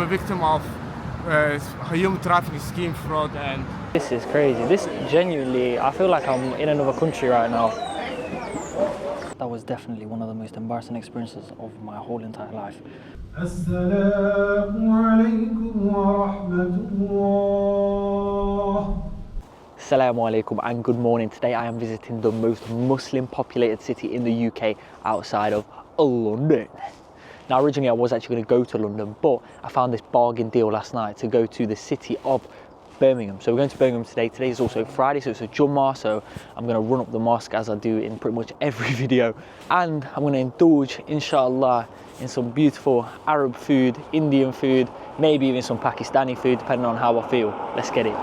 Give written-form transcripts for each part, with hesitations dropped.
a victim of human trafficking scheme fraud. And this is crazy. This genuinely, I feel like I'm in another country right now. That was definitely one of the most embarrassing experiences of my whole entire life. Assalamu alaikum and good morning. Today I am visiting the most Muslim populated city in the UK outside of London. Now originally I was actually going to go to London, but I found this bargain deal last night to go to the city of Birmingham. So we're going to Birmingham today. Today is also Friday, so it's a Jummah, so I'm going to run up the mosque as I do in pretty much every video. And I'm going to indulge, inshallah, in some beautiful Arab food, Indian food, maybe even some Pakistani food, depending on how I feel. Let's get it.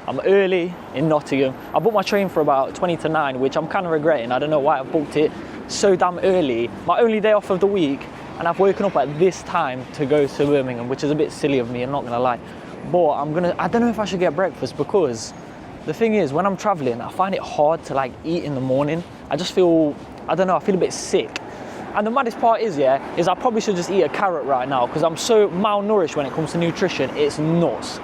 I'm early in Nottingham. I booked my train for about 20 to 9, which I'm kind of regretting. I don't know why I booked it so damn early. My only day off of the week, and I've woken up at this time to go to Birmingham, which is a bit silly of me, I'm not gonna lie. But I don't know if I should get breakfast, because the thing is, when I'm traveling, I find it hard to like eat in the morning. I just feel, I don't know, I feel a bit sick. And the maddest part is, is I probably should just eat a carrot right now, because I'm so malnourished when it comes to nutrition, it's nuts.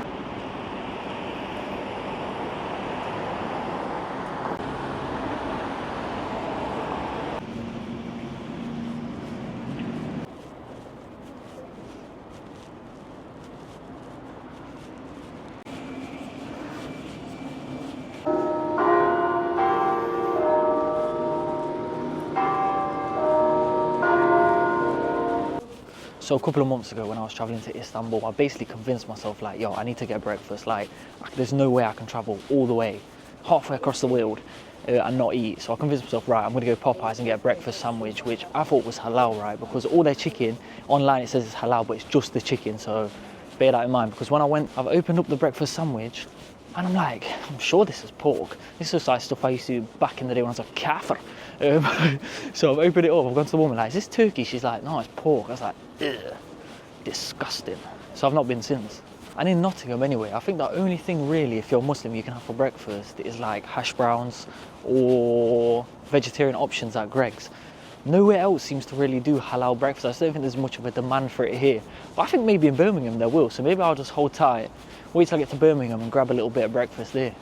So a couple of months ago when I was traveling to Istanbul, I basically convinced myself like, yo, I need to get breakfast. Like, there's no way I can travel all the way, halfway across the world and not eat. So I convinced myself, right, I'm gonna go Popeyes and get a breakfast sandwich, which I thought was halal, right? Because all their chicken, online it says it's halal, but it's just the chicken. So bear that in mind, because when I went, I've opened up the breakfast sandwich and I'm like, I'm sure this is pork. This is like stuff I used to do back in the day when I was a kafir. So I've opened it up, I've gone to the woman like, is this turkey? She's like, no, it's pork. I was like, ugh, disgusting. So I've not been since. And in Nottingham anyway, I think the only thing really, if you're Muslim, you can have for breakfast is like hash browns or vegetarian options at Greg's. Nowhere else seems to really do halal breakfast. I just don't think there's much of a demand for it here. But I think maybe in Birmingham there will, so maybe I'll just hold tight, wait till I get to Birmingham and grab a little bit of breakfast there.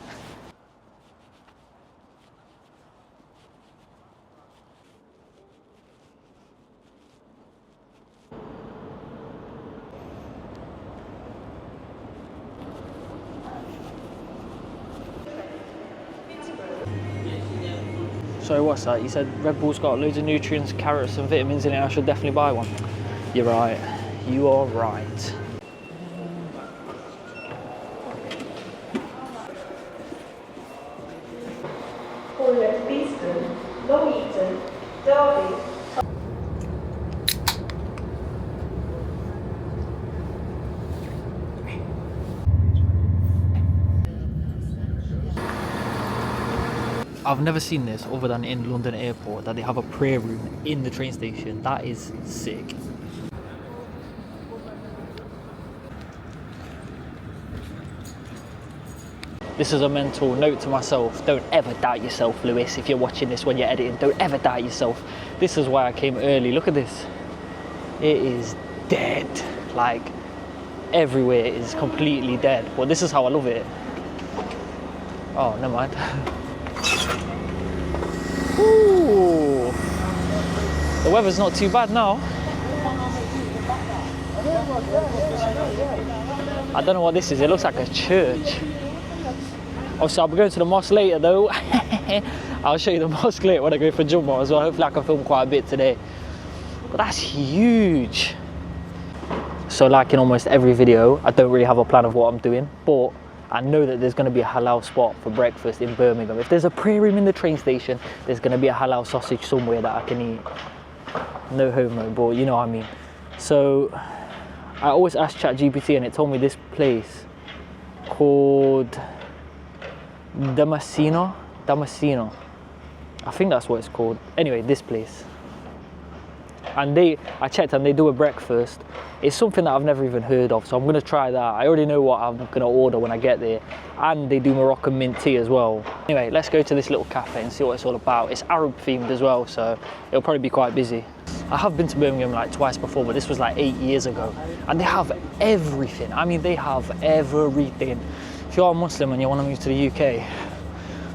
So what's that? You said Red Bull's got loads of nutrients, carrots and vitamins in it, I should definitely buy one. You're right, you are right. I've never seen this other than in London Airport, that they have a prayer room in the train station. That is sick. This is a mental note to myself. Don't ever doubt yourself, Lewis. If you're watching this when you're editing, don't ever doubt yourself. This is why I came early. Look at this. It is dead. Like, everywhere is completely dead. But this is how I love it. Oh, never mind. Ooh, the weather's not too bad now. I don't know what this is, it looks like a church. Obviously I'll be going to the mosque later though. I'll show you the mosque later when I go for Jummah as well. Hopefully I can film quite a bit today. But that's huge. So like in almost every video, I don't really have a plan of what I'm doing, but I know that there's going to be a halal spot for breakfast in Birmingham. If there's a prayer room in the train station, there's going to be a halal sausage somewhere that I can eat. No homo, but you know what I mean. So I always ask ChatGPT and it told me this place called Damasceno. I think that's what it's called. Anyway, this place. And I checked and they do a breakfast. It's something that I've never even heard of, so I'm gonna try that. I already know what I'm gonna order when I get there. And they do Moroccan mint tea as well. Anyway, let's go to this little cafe and see what it's all about. It's Arab themed as well, so it'll probably be quite busy. I have been to Birmingham like twice before, but this was like 8 years ago. And they have everything. I mean, they have everything. If you're a Muslim and you want to move to the UK,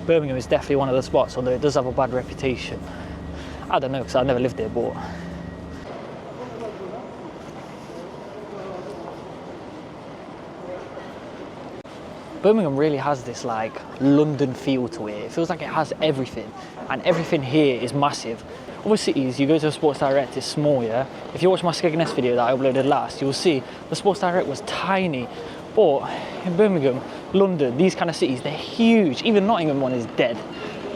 Birmingham is definitely one of the spots, although it does have a bad reputation. I don't know, because I've never lived there, but Birmingham really has this like London feel to it. It feels like it has everything, and everything here is massive. Other cities, you go to a Sports Direct, it's small, yeah? If you watch my Skegness video that I uploaded last, you'll see the Sports Direct was tiny. But in Birmingham, London, these kind of cities, they're huge. Even Nottingham one is dead.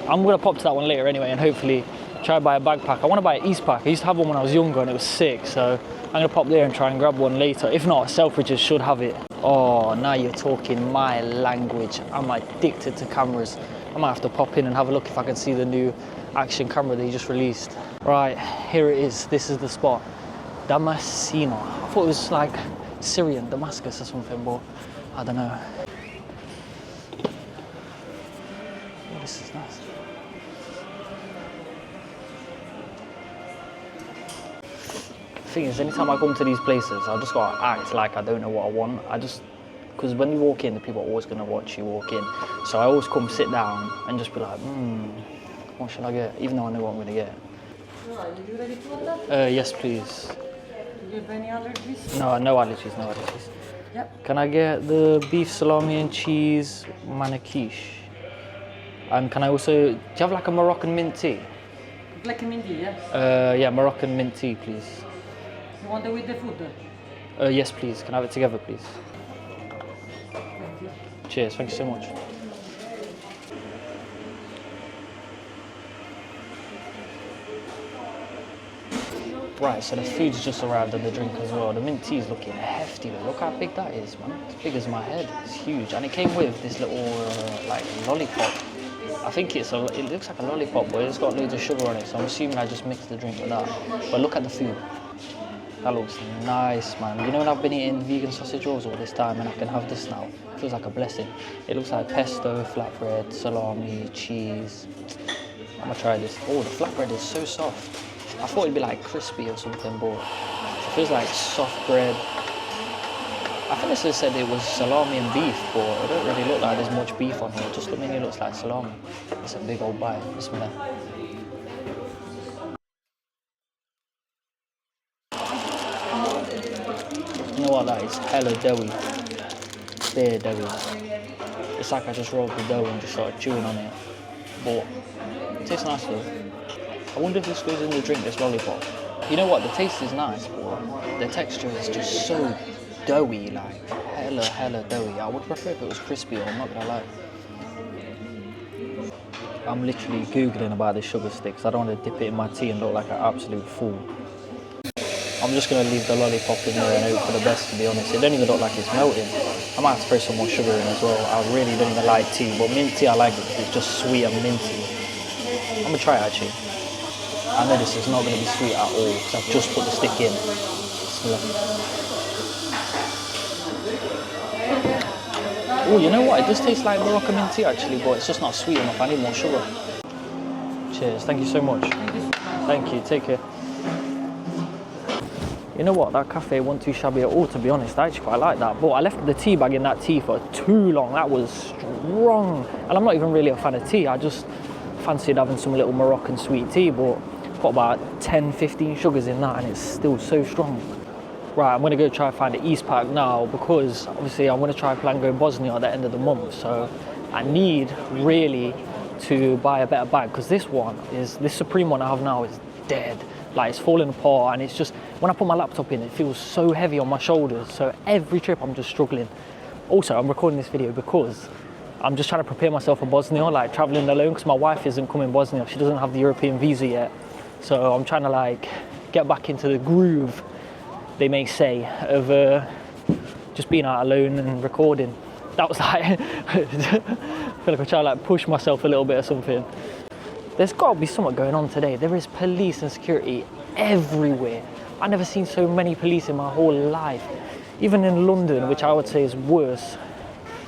I'm gonna pop to that one later anyway, and hopefully try to buy a backpack. I wanna buy an East pack. I used to have one when I was younger and it was sick, so I'm gonna pop there and try and grab one later. If not, Selfridges should have it. Oh, now you're talking my language. I'm addicted to cameras. I might have to pop in and have a look if I can see the new action camera they just released. Right, here it is. This is the spot. Damasceno. I thought it was like Syrian, Damascus or something, but I don't know. Oh, this is nice. The thing is, anytime I come to these places, I just gotta act like I don't know what I want. Because when you walk in, the people are always gonna watch you walk in. So I always come sit down and just be like, what should I get? Even though I know what I'm gonna get. Are you ready to order? Yes, please. Do you have any allergies? No, no allergies, no allergies. Yep. Can I get the beef salami and cheese manakish? And can I also, do you have like a Moroccan mint tea? Black minty, yes. Yeah, Moroccan mint tea, please. You want it with the food? Yes, please. Can I have it together, please? Thank you. Cheers, thank you so much. Right, so the food's just arrived and the drink as well. The mint tea is looking hefty. Look how big that is, man. It's big as my head. It's huge. And it came with this little, like, lollipop. I think it looks like a lollipop, but it's got loads of sugar on it. So I'm assuming I just mixed the drink with that. But look at the food. That looks nice, man. You know when I've been eating vegan sausage rolls all this time and I can have this now? It feels like a blessing. It looks like pesto, flatbread, salami, cheese. I'm gonna try this. Oh, the flatbread is so soft. I thought it'd be like crispy or something, but it feels like soft bread. I think they said it was salami and beef, but it don't really look like there's much beef on here. It just mainly looks like salami. It's a big old bite. Bismillah. You know what, that is hella doughy. Bare doughy. It's like I just rolled the dough and just started chewing on it. But it tastes nice though. I wonder if this goes in the drink, this lollipop. You know what, the taste is nice, but the texture is just so doughy, like hella doughy. I would prefer if it was crispy, I'm not gonna lie. I'm literally Googling about the sugar sticks. I don't want to dip it in my tea and look like an absolute fool. I'm just gonna leave the lollipop in there and hope for the best, to be honest. It don't even look like it's melting. I might have to throw some more sugar in as well. I really don't even like tea, but mint tea I like it because it's just sweet and minty. I'm gonna try it actually. I know this is not going to be sweet at all because I've just put the stick in. Oh, you know what? It does taste like Moroccan mint tea actually, but it's just not sweet enough. I need more sugar. Cheers. Thank you so much. Thank you. Take care. You know what? That cafe wasn't too shabby at all, to be honest. I actually quite like that. But I left the tea bag in that tea for too long. That was strong. And I'm not even really a fan of tea. I just fancied having some little Moroccan sweet tea, but got about 10-15 sugars in that and it's still so strong. Right, I'm gonna go try and find the East pack now because obviously I'm gonna try and plan going Bosnia at the end of the month, so I need really to buy a better bag because this Supreme one I have now is dead. Like it's falling apart and it's just, when I put my laptop in it feels so heavy on my shoulders, so every trip I'm just struggling. Also, I'm recording this video because I'm just trying to prepare myself for Bosnia, like traveling alone because my wife isn't coming Bosnia, she doesn't have the European visa yet. So I'm trying to like get back into the groove, they may say, of just being out alone and recording. That was like, I feel like I'm trying to like push myself a little bit or something. There's got to be something going on today. There is police and security everywhere. I've never seen so many police in my whole life. Even in London, which I would say is worse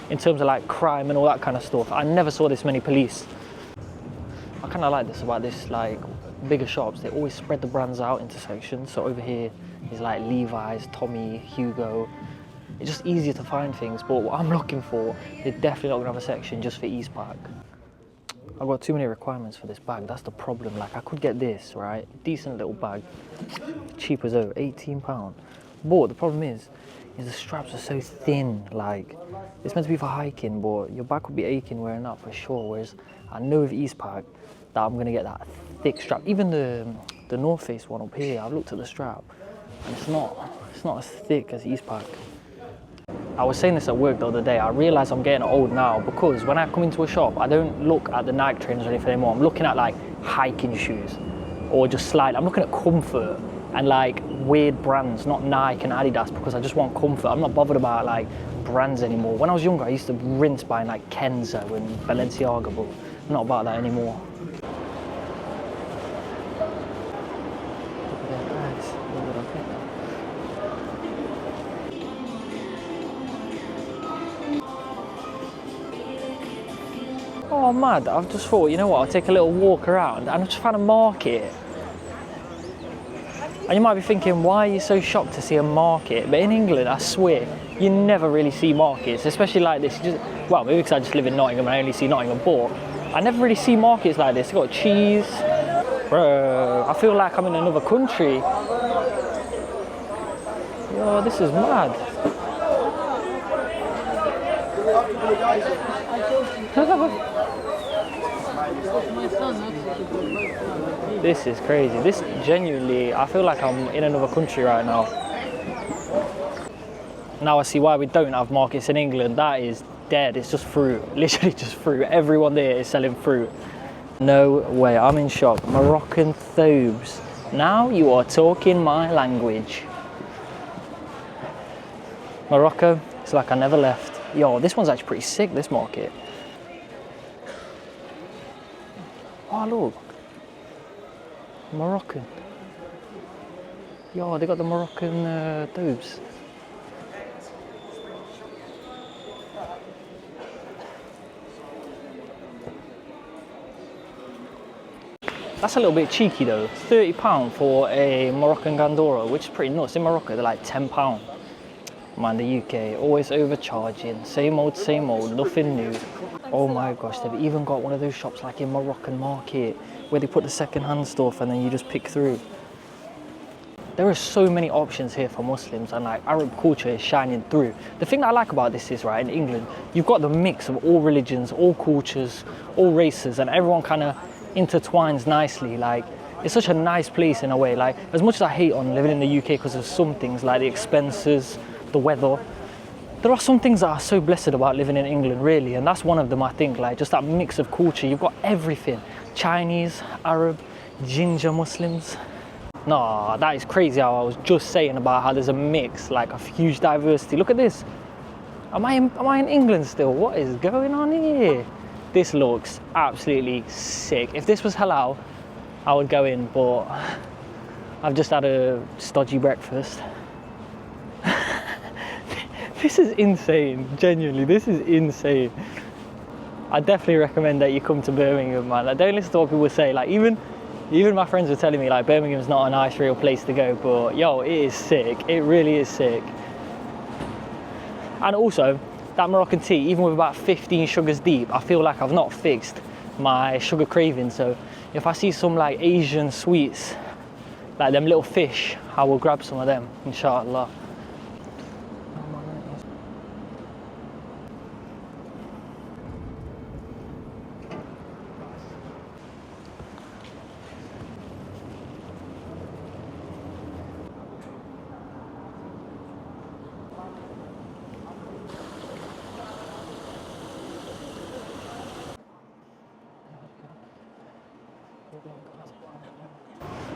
in terms of like crime and all that kind of stuff, I never saw this many police. I kind of like this about this like bigger shops. They always spread the brands out into sections. So over here is like Levi's, Tommy, Hugo. It's just easier to find things, but what I'm looking for, they're definitely not gonna have a section just for Eastpak. I've got too many requirements for this bag, that's the problem. Like I could get this, right? Decent little bag, cheap as though, £18. But the problem is the straps are so thin, like, it's meant to be for hiking, but your back would be aching wearing that for sure. Whereas I know with Eastpak that I'm gonna get that thick strap. Even the North Face one up here, I've looked at the strap, and it's not as thick as Eastpak. I was saying this at work the other day, I realise I'm getting old now because when I come into a shop, I don't look at the Nike trainers or anything anymore. I'm looking at like hiking shoes or just slide. I'm looking at comfort and like weird brands, not Nike and Adidas, because I just want comfort. I'm not bothered about like brands anymore. When I was younger, I used to rinse buying like Kenzo and Balenciaga, but I'm not about that anymore. Look at their bags. Look at that. Oh mad, I've just thought, you know what, I'll take a little walk around and I've just found a market. And you might be thinking, why are you so shocked to see a market? But in England, I swear, you never really see markets, especially like this. Well, maybe because I just live in Nottingham and I only see Nottingham, but I never really see markets like this. They've got cheese. Bro, I feel like I'm in another country. Yo, this is mad. This is crazy. This genuinely, I feel like I'm in another country right now. Now I see why we don't have markets in England. That is dead. It's just fruit. Literally just fruit. Everyone there is selling fruit. No way. I'm in shock. Moroccan thobes. Now you are talking my language. Morocco, it's like I never left. Yo, this one's actually pretty sick, this market. Oh, look. Moroccan. Yo, they got the Moroccan thobes. That's a little bit cheeky though. £30 for a Moroccan Gandora, which is pretty nuts. In Morocco, they're like £10. Man, the UK, always overcharging. Same old, nothing new. Oh my gosh, they've even got one of those shops like in Moroccan market where they put the second-hand stuff and then you just pick through. There are so many options here for Muslims and like Arab culture is shining through. The thing that I like about this is, right, in England, you've got the mix of all religions, all cultures, all races, and everyone kind of intertwines nicely. Like, it's such a nice place in a way. Like, as much as I hate on living in the UK because of some things like the expenses, the weather, there are some things that are so blessed about living in England, really, and that's one of them. I think, like, just that mix of culture. You've got everything: Chinese, Arab, ginger Muslims. Nah, that is crazy how I was just saying about how there's a mix, like a huge diversity. Look at this. Am I in England still? What is going on here? This looks absolutely sick. If this was halal, I would go in, but I've just had a stodgy breakfast. This is insane, genuinely, this is insane. I definitely recommend that you come to Birmingham, man. Like, don't listen to what people say. Like, even my friends were telling me like Birmingham's not a nice real place to go, but yo, it is sick. It really is sick. And also, that Moroccan tea, even with about 15 sugars deep, I feel like I've not fixed my sugar craving. So if I see some like Asian sweets, like them little fish, I will grab some of them, inshallah.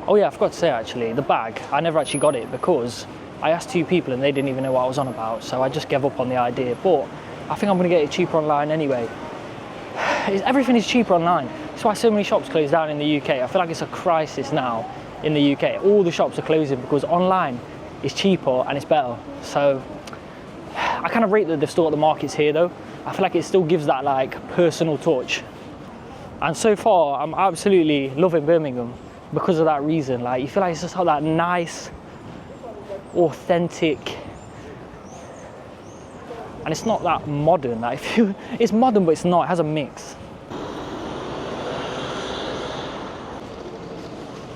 Oh yeah, I forgot to say actually, the bag, I never actually got it because I asked 2 people and they didn't even know what I was on about, so I just gave up on the idea. But I think I'm going to get it cheaper online anyway. Everything is cheaper online. That's why so many shops close down in the UK. I feel like it's a crisis now in the UK. All the shops are closing because online is cheaper and it's better. So I kind of rate that they've still got the markets here though. I feel like it still gives that like personal touch. And so far, I'm absolutely loving Birmingham because of that reason. Like, you feel like it's just got that nice, authentic, and it's not that modern. Like, it's modern, but it's not. It has a mix.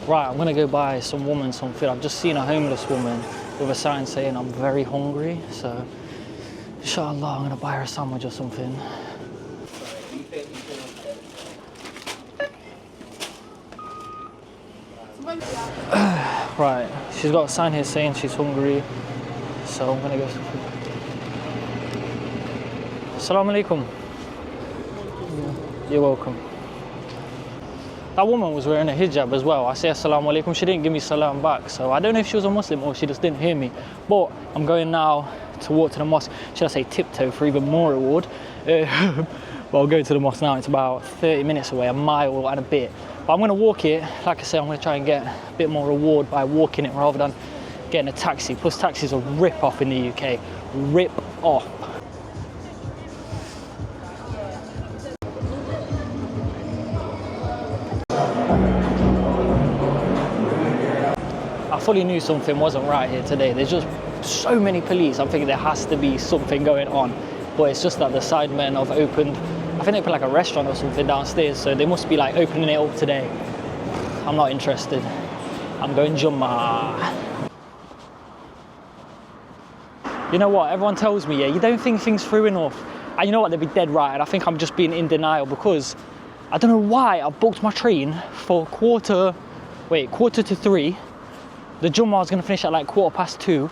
Right, I'm gonna go buy some woman some food. I've just seen a homeless woman with a sign saying I'm very hungry. So, inshallah, I'm gonna buy her a sandwich or something. Right, she's got a sign here saying she's hungry, so I'm gonna go. Assalamu alaikum. You're welcome. That woman was wearing a hijab as well. I say assalamu alaikum, she didn't give me salam back, so I don't know if she was a Muslim or she just didn't hear me. But I'm going now to walk to the mosque. Should I say tiptoe for even more reward? But I'll go to the mosque now. It's about 30 minutes away, a mile and a bit. But I'm going to walk it. Like I said, I'm going to try and get a bit more reward by walking it rather than getting a taxi. Plus, taxis are rip off in the UK. Rip off. I fully knew something wasn't right here today. There's just so many police. I'm thinking there has to be something going on. But it's just that the sidemen have opened, I think they put like a restaurant or something downstairs, so they must be like opening it up today. I'm not interested. I'm going Jummah. You know what, everyone tells me, yeah, you don't think things through enough. And you know what, they'd be dead right, and I think I'm just being in denial because I don't know why I booked my train for quarter to 3. The Jummah was gonna finish at like 2:15,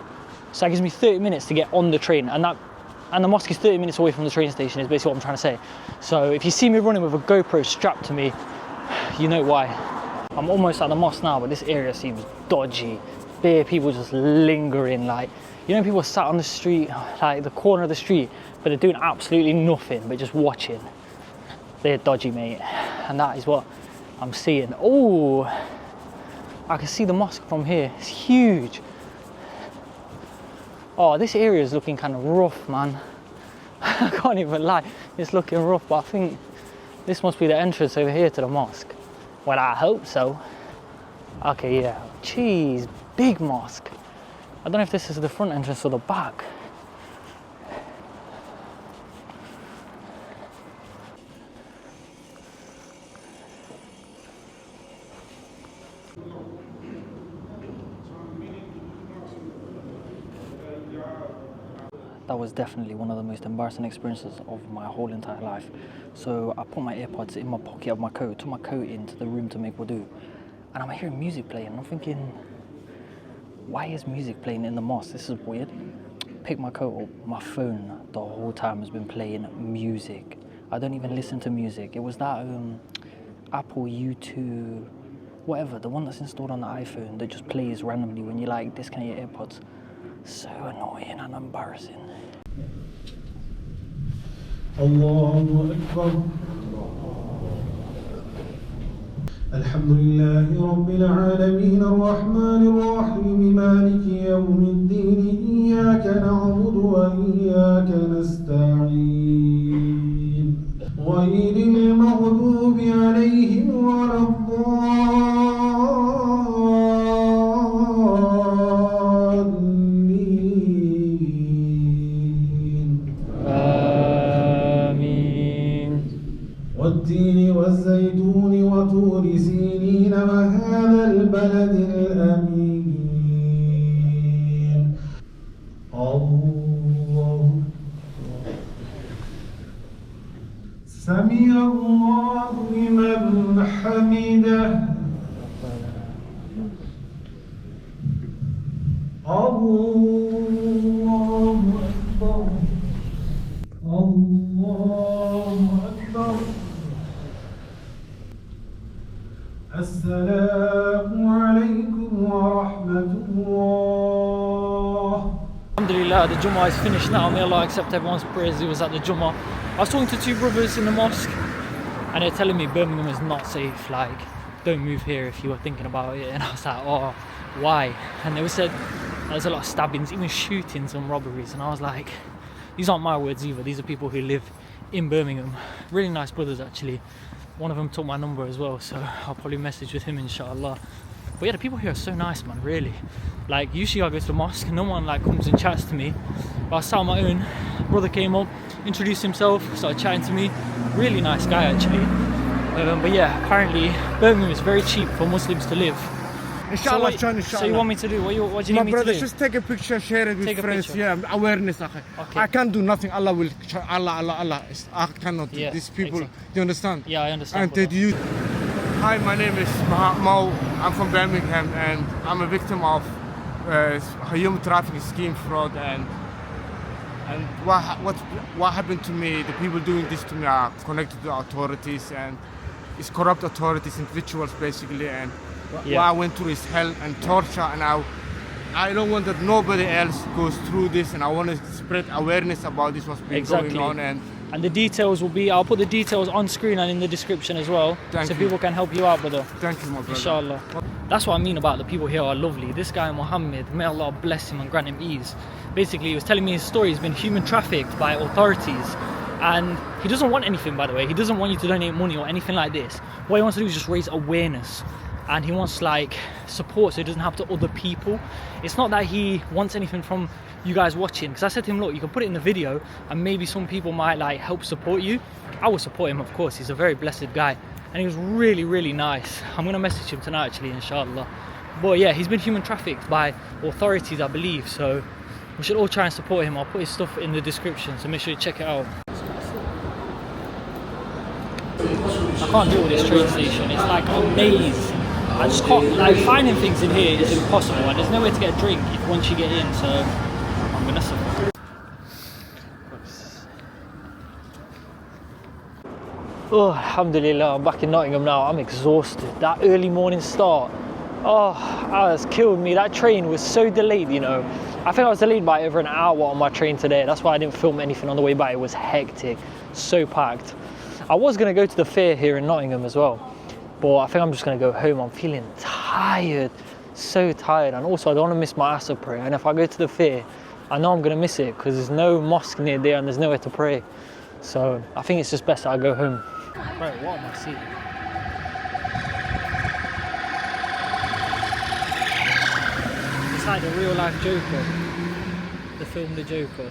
so that gives me 30 minutes to get on the train, and the mosque is 30 minutes away from the train station is basically what I'm trying to say. So if you see me running with a GoPro strapped to me, you know why. I'm almost at the mosque now, but this area seems dodgy. Bare people just lingering, like, you know, people sat on the street, like the corner of the street, but they're doing absolutely nothing, but just watching. They're dodgy, mate. And that is what I'm seeing. Oh, I can see the mosque from here. It's huge. Oh, this area is looking kind of rough, man. I can't even lie, it's looking rough, but I think this must be the entrance over here to the mosque. Well, I hope so. Okay, yeah, jeez, big mosque. I don't know if this is the front entrance or the back. That was definitely one of the most embarrassing experiences of my whole entire life. So I put my AirPods in my pocket of my coat, took my coat into the room to make wudu, and I'm hearing music playing. I'm thinking, why is music playing in the mosque? This is weird. Pick my coat up, my phone the whole time has been playing music. I don't even listen to music. It was that Apple U2, whatever, the one that's installed on the iPhone that just plays randomly when you like disconnect your AirPods. So annoying and embarrassing. Allahu Akbar. Alhamdulillahi Rabbil Alameen Ar-Rahman Ar-Rahim Maliki Yawmiddin Iyyaka na'budu wa iyyaka nasta'in Ghayril maghdubi alayhim waladdallin والتين والزيتون وطور سينين وهذا البلد الأمين الله سمع الله لمن حمده الله أكبر الله أكبر السلام عليكم ورحمة الله. Alhamdulillah, the Jummah is finished now. May Allah accept everyone's prayers who was at the Jummah. I was talking to two brothers in the mosque and they're telling me Birmingham is not safe. Like, don't move here if you were thinking about it. And I was like, oh, why? And they said there's a lot of stabbings, even shootings and robberies. And I was like, these aren't my words either. These are people who live in Birmingham. Really nice brothers, actually. One of them took my number as well, so I'll probably message with him, inshallah. But yeah, the people here are so nice, man, really. Like, usually I go to the mosque, no one like comes and chats to me. But I sat on my own, brother came up, introduced himself, started chatting to me. Really nice guy, actually. But yeah, apparently Birmingham is very cheap for Muslims to live. Inshallah, so, inshallah. So you want me to do? What do you My need me to brother, do? just take a picture, share it with Take a friends. picture. Yeah, awareness. Akhi. Okay. I can't do nothing. Allah will. Allah. I cannot. Yeah, These people. exactly. Do you understand? Yeah, I understand. And brother. did you? Hi, my name is Mo. I'm from Birmingham, and I'm a victim of human trafficking scheme fraud. And what happened to me? The people doing this to me are connected to the authorities, and it's corrupt authorities, individuals basically. And what I went through is hell and torture, and I don't want that nobody else goes through this, and I want to spread awareness about this, what's been going on. And the details will be, I'll put the details on screen and in the description as well, so people can help you out, brother. Thank you, my brother. Inshallah. That's what I mean about the people here are lovely. This guy Muhammad, may Allah bless him and grant him ease. Basically, he was telling me his story. He's been human trafficked by authorities, and he doesn't want anything, by the way. He doesn't want you to donate money or anything like this. What he wants to do is just raise awareness, and he wants like support so he doesn't have to other people. It's not that he wants anything from you guys watching, because I said to him, look, you can put it in the video and maybe some people might like help support you. I will support him, of course. He's a very blessed guy, and he was really, really nice. I'm gonna message him tonight, actually, inshallah. But yeah, he's been human trafficked by authorities, I believe, so we should all try and support him. I'll put his stuff in the description, so make sure you check it out. I can't deal with this train station. It's like a maze. I just can't, like, finding things in here is impossible, and there's nowhere to get a drink if once you get in, so I'm gonna suffer. Oh, alhamdulillah, I'm back in Nottingham now. I'm exhausted. That early morning start, oh, that's killed me. That train was so delayed, you know. I think I was delayed by over an hour on my train today. That's why I didn't film anything on the way back. It was hectic, so packed. I was gonna go to the fair here in Nottingham as well, but I think I'm just gonna go home. I'm feeling tired, so tired, and also I don't want to miss my Asr prayer. And if I go to the fair, I know I'm gonna miss it because there's no mosque near there and there's nowhere to pray. So I think it's just best that I go home. Right, what am I seeing? It's like the real life Joker, the film The Joker,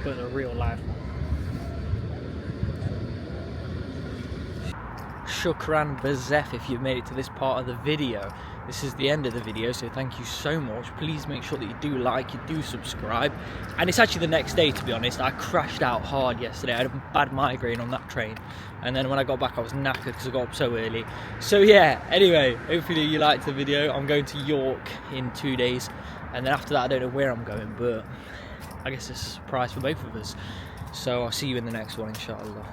but a real life one. Shukran Bazef if you've made it to this part of the video. This is the end of the video, so thank you so much. Please make sure that you do like, you do subscribe. And it's actually the next day, to be honest. I crashed out hard yesterday. I had a bad migraine on that train, and then when I got back I was knackered because I got up so early. So yeah, anyway, hopefully you liked the video. I'm going to York in 2 days, and then after that I don't know where I'm going, but I guess it's a surprise for both of us. So I'll see you in the next one, inshallah.